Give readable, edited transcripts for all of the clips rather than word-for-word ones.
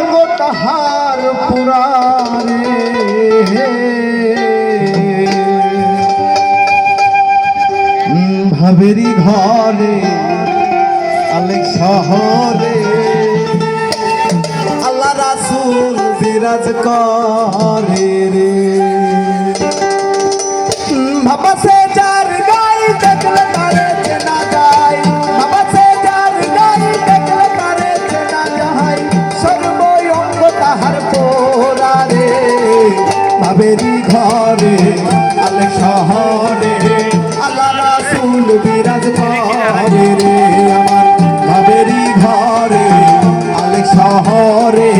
অঙ্গ তাহার পুরারে ভাবেরি ঘরে আলেক শহরে আল্লাহ রাসূল বিরাজ করে রে বাবা সে যার গাই দেখলে তারে চেনা যায় বাবা সে যার গাই দেখলে তারে চেনা যায় সর্ব অঙ্গ তাহার পোরারে ভাবেরি ঘরে আলেক শহরে আল্লাহ রাসূল বিরাজ করে রে আমার ভাবেরি ঘরে আলেক শহরে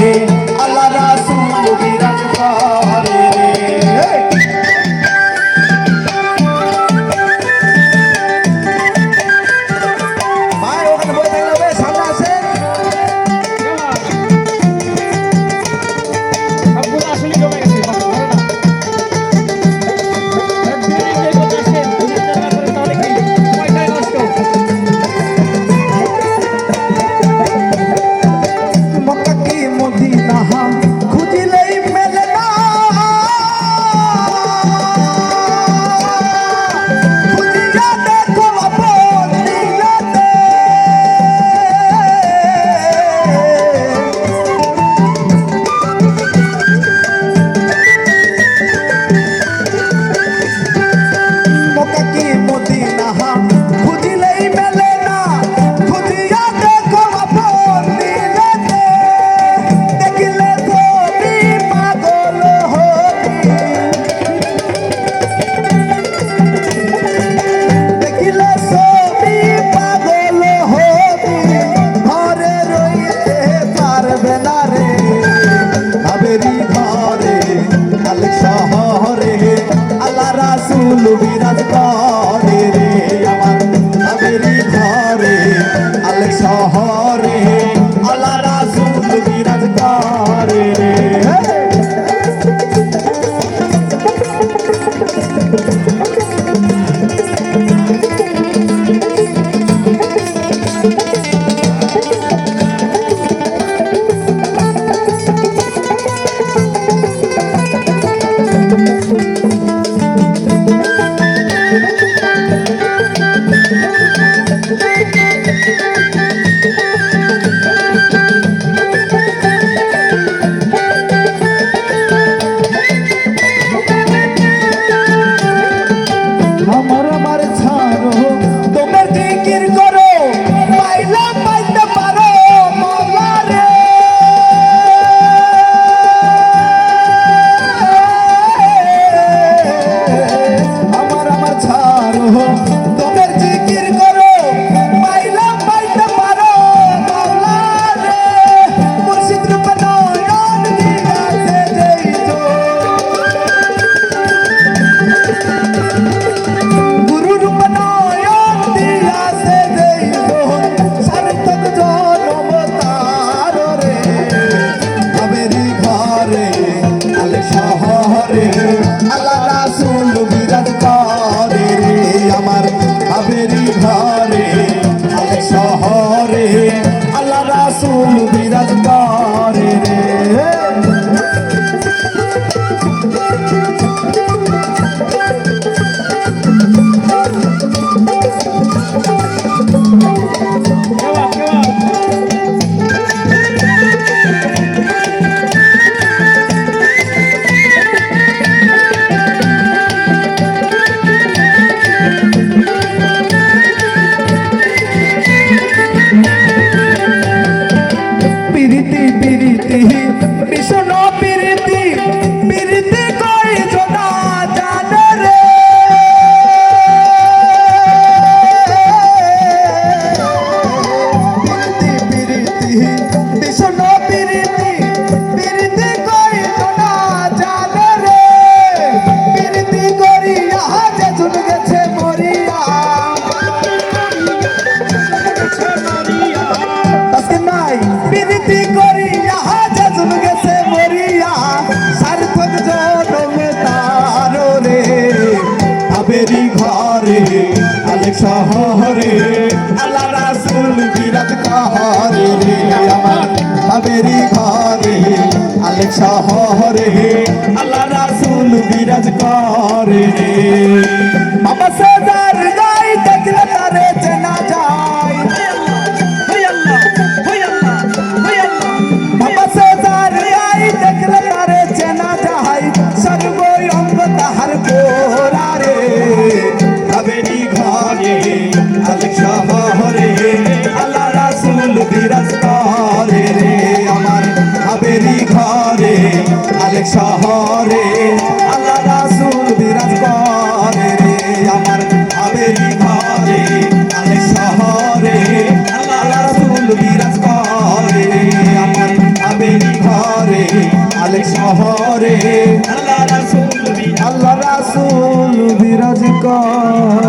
আল্লাহ রাসূল বিরাজ করে রে বিরাজ করে রে আমার ভাবেরি ঘরে আলেক শহরে আল্লাহ রাসূল বিরাজ করে রে আল্লাহ রাসূল বিরাজ করে রে আমার ভাবেরি ঘরে আলেক শহরে আল্লাহ রাসূল বিরাজ করে রে আবেরি ঘরে আলেক শহরে আল্লাহ রাসূল বিরাজ করে রে বাবা সাজার গাই দেখলে তারে চেনা যায় বাবা সাজার গাই দেখলে তারে চেনা যায় সর্বঙ্গ তাহার গোরা রে আবেরি ঘরে আলেক শহরে আল্লাহ রাসূল বিরাজ করে রে আমার আবেরি ঘরে আলেক শহরে আল্লাহ রাসূল বিরাজ করে রে আমার আবেরি ঘরে আলেক শহরে আল্লাহ রাসূল বিরাজ করে রে আমার আবেরি ঘরে আলেক শহরে আল্লাহ রাসূল বিরাজ করে